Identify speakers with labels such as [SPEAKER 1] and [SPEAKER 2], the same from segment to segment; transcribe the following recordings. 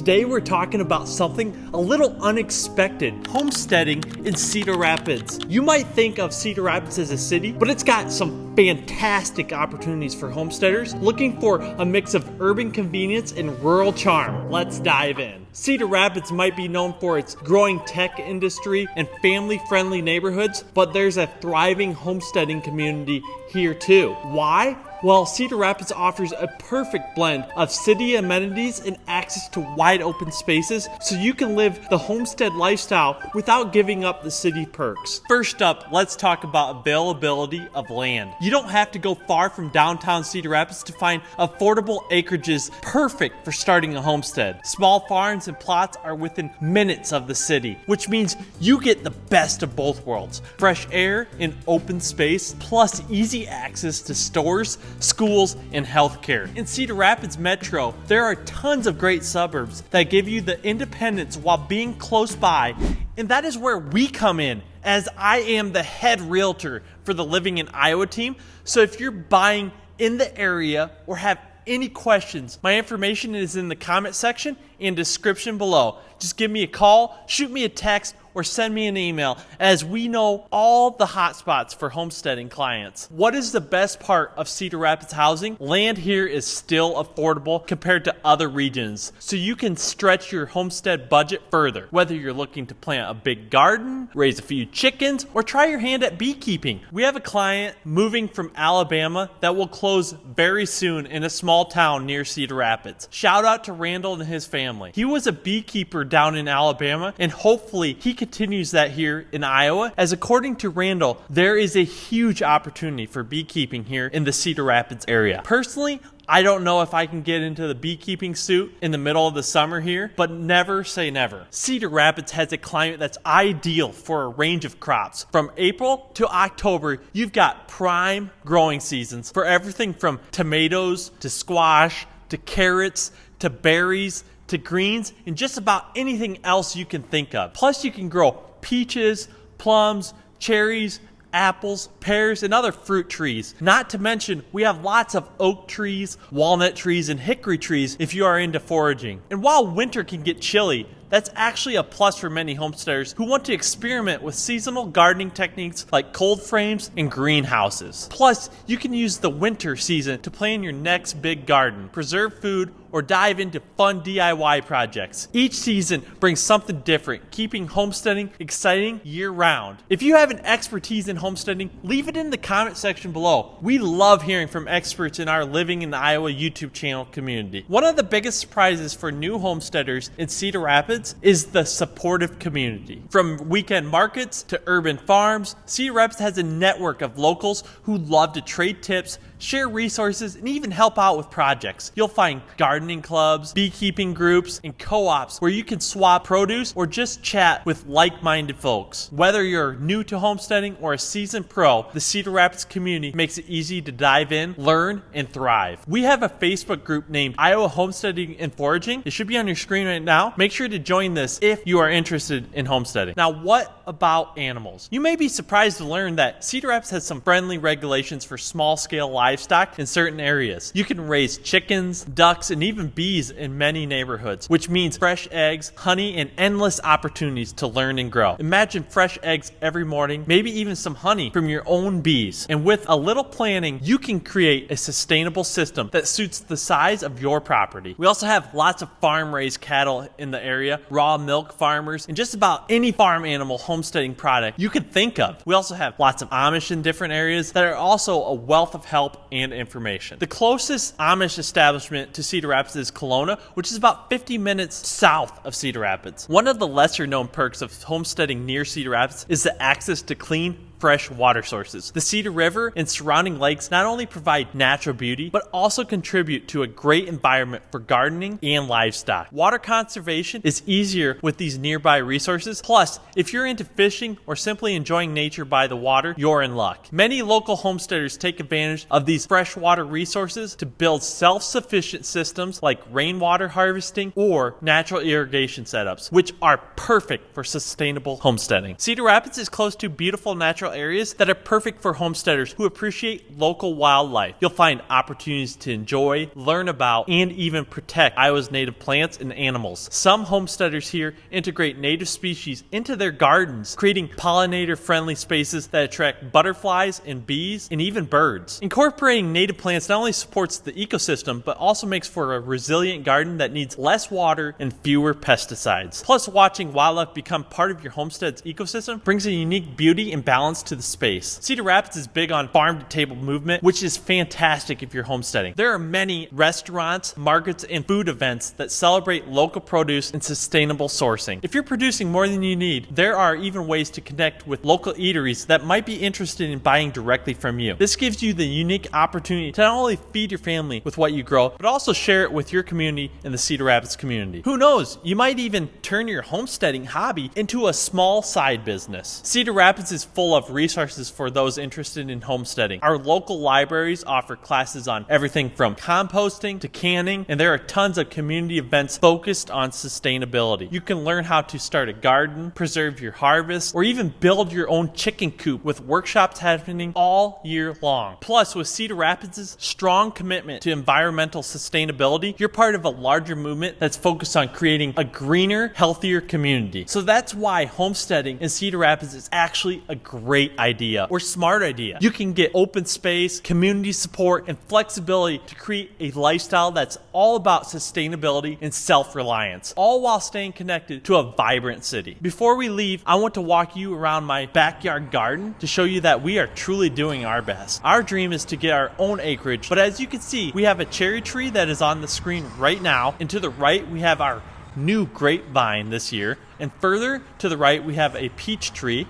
[SPEAKER 1] Today we're talking about something a little unexpected, homesteading in Cedar Rapids. You might think of Cedar Rapids as a city, but it's got some fantastic opportunities for homesteaders looking for a mix of urban convenience and rural charm. Let's dive in. Cedar Rapids might be known for its growing tech industry and family-friendly neighborhoods, but there's a thriving homesteading community here too. Why? Well, Cedar Rapids offers a perfect blend of city amenities and access to wide open spaces, so you can live the homestead lifestyle without giving up the city perks. First up, let's talk about availability of land. You don't have to go far from downtown Cedar Rapids to find affordable acreages perfect for starting a homestead. Small farms and plots are within minutes of the city, which means you get the best of both worlds. Fresh air and open space, plus easy access to stores, schools, and healthcare. In Cedar Rapids Metro, there are tons of great suburbs that give you the independence while being close by, and that is where we come in, as I am the head realtor for the Living in Iowa team. So if you're buying in the area or have any questions, my information is in the comment section and description below. Just give me a call, shoot me a text, or send me an email, as we know all the hot spots for homesteading clients. What is the best part of Cedar Rapids housing? Land here is still affordable compared to other regions, so you can stretch your homestead budget further. Whether you're looking to plant a big garden, raise a few chickens, or try your hand at beekeeping. We have a client moving from Alabama that will close very soon in a small town near Cedar Rapids. Shout out to Randall and his family. He was a beekeeper down in Alabama, and hopefully he continues that here in Iowa, as according to Randall, there is a huge opportunity for beekeeping here in the Cedar Rapids area. Personally, I don't know if I can get into the beekeeping suit in the middle of the summer here, but never say never. Cedar Rapids has a climate that's ideal for a range of crops. From April to October, you've got prime growing seasons for everything from tomatoes to squash to carrots to berries to greens, and just about anything else you can think of. Plus, you can grow peaches, plums, cherries, apples, pears, and other fruit trees. Not to mention, we have lots of oak trees, walnut trees, and hickory trees if you are into foraging. And while winter can get chilly, that's actually a plus for many homesteaders who want to experiment with seasonal gardening techniques like cold frames and greenhouses. Plus, you can use the winter season to plan your next big garden, preserve food, or dive into fun DIY projects. Each season brings something different, keeping homesteading exciting year-round. If you have an expertise in homesteading, leave it in the comment section below. We love hearing from experts in our Living in Iowa YouTube channel community. One of the biggest surprises for new homesteaders in Cedar Rapids is the supportive community. From weekend markets to urban farms, Cedar Rapids has a network of locals who love to trade tips, share resources, and even help out with projects. You'll find gardening clubs, beekeeping groups, and co-ops where you can swap produce or just chat with like-minded folks. Whether you're new to homesteading or a seasoned pro, the Cedar Rapids community makes it easy to dive in, learn, and thrive. We have a Facebook group named Iowa Homesteading and Foraging. It should be on your screen right now. Make sure to join this if you are interested in homesteading. Now, what about animals? You may be surprised to learn that Cedar Rapids has some friendly regulations for small-scale livestock in certain areas. You can raise chickens, ducks, and even bees in many neighborhoods, which means fresh eggs, honey, and endless opportunities to learn and grow. Imagine fresh eggs every morning, maybe even some honey from your own bees. And with a little planning, you can create a sustainable system that suits the size of your property. We also have lots of farm-raised cattle in the area, raw milk farmers, and just about any farm animal homesteading product you could think of. We also have lots of Amish in different areas that are also a wealth of help and information. The closest Amish establishment to Cedar Rapids is Kelowna, which is about 50 minutes south of Cedar Rapids. One of the lesser known perks of homesteading near Cedar Rapids is the access to clean, fresh water sources. The Cedar River and surrounding lakes not only provide natural beauty, but also contribute to a great environment for gardening and livestock. Water conservation is easier with these nearby resources. Plus, if you're into fishing or simply enjoying nature by the water, you're in luck. Many local homesteaders take advantage of these freshwater resources to build self-sufficient systems like rainwater harvesting or natural irrigation setups, which are perfect for sustainable homesteading. Cedar Rapids is close to beautiful natural natural areas that are perfect for homesteaders who appreciate local wildlife. You'll find opportunities to enjoy, learn about, and even protect Iowa's native plants and animals. Some homesteaders here integrate native species into their gardens, creating pollinator-friendly spaces that attract butterflies and bees and even birds. Incorporating native plants not only supports the ecosystem, but also makes for a resilient garden that needs less water and fewer pesticides. Plus, watching wildlife become part of your homestead's ecosystem brings a unique beauty and balance to the space. Cedar Rapids is big on farm-to-table movement, which is fantastic if you're homesteading. There are many restaurants, markets, and food events that celebrate local produce and sustainable sourcing. If you're producing more than you need, there are even ways to connect with local eateries that might be interested in buying directly from you. This gives you the unique opportunity to not only feed your family with what you grow, but also share it with your community and the Cedar Rapids community. Who knows, you might even turn your homesteading hobby into a small side business. Cedar Rapids is full of resources for those interested in homesteading. Our local libraries offer classes on everything from composting to canning, and there are tons of community events focused on sustainability. You can learn how to start a garden, preserve your harvest, or even build your own chicken coop with workshops happening all year long. Plus, with Cedar Rapids' strong commitment to environmental sustainability, you're part of a larger movement that's focused on creating a greener, healthier community. So that's why homesteading in Cedar Rapids is actually a great idea or smart idea. You can get open space, community support, and flexibility to create a lifestyle that's all about sustainability and self-reliance, all while staying connected to a vibrant city. Before we leave, I want to walk you around my backyard garden to show you that we are truly doing our best. Our dream is to get our own acreage, but as you can see, we have a cherry tree that is on the screen right now, and to the right, we have our new grapevine this year, and further to the right, we have a peach tree.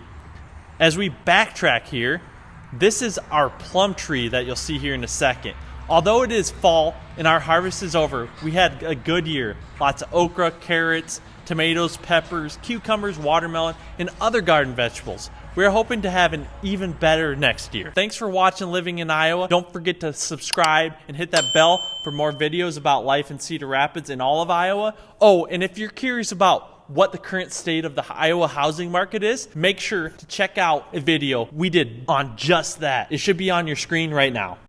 [SPEAKER 1] As we backtrack here, this is our plum tree that you'll see here in a second. Although it is fall and our harvest is over, we had a good year. Lots of okra, carrots, tomatoes, peppers, cucumbers, watermelon, and other garden vegetables. We're hoping to have an even better next year. Thanks for watching Living in Iowa. Don't forget to subscribe and hit that bell for more videos about life in Cedar Rapids and all of Iowa. Oh, and if you're curious about what the current state of the Iowa housing market is, make sure to check out a video we did on just that. It should be on your screen right now.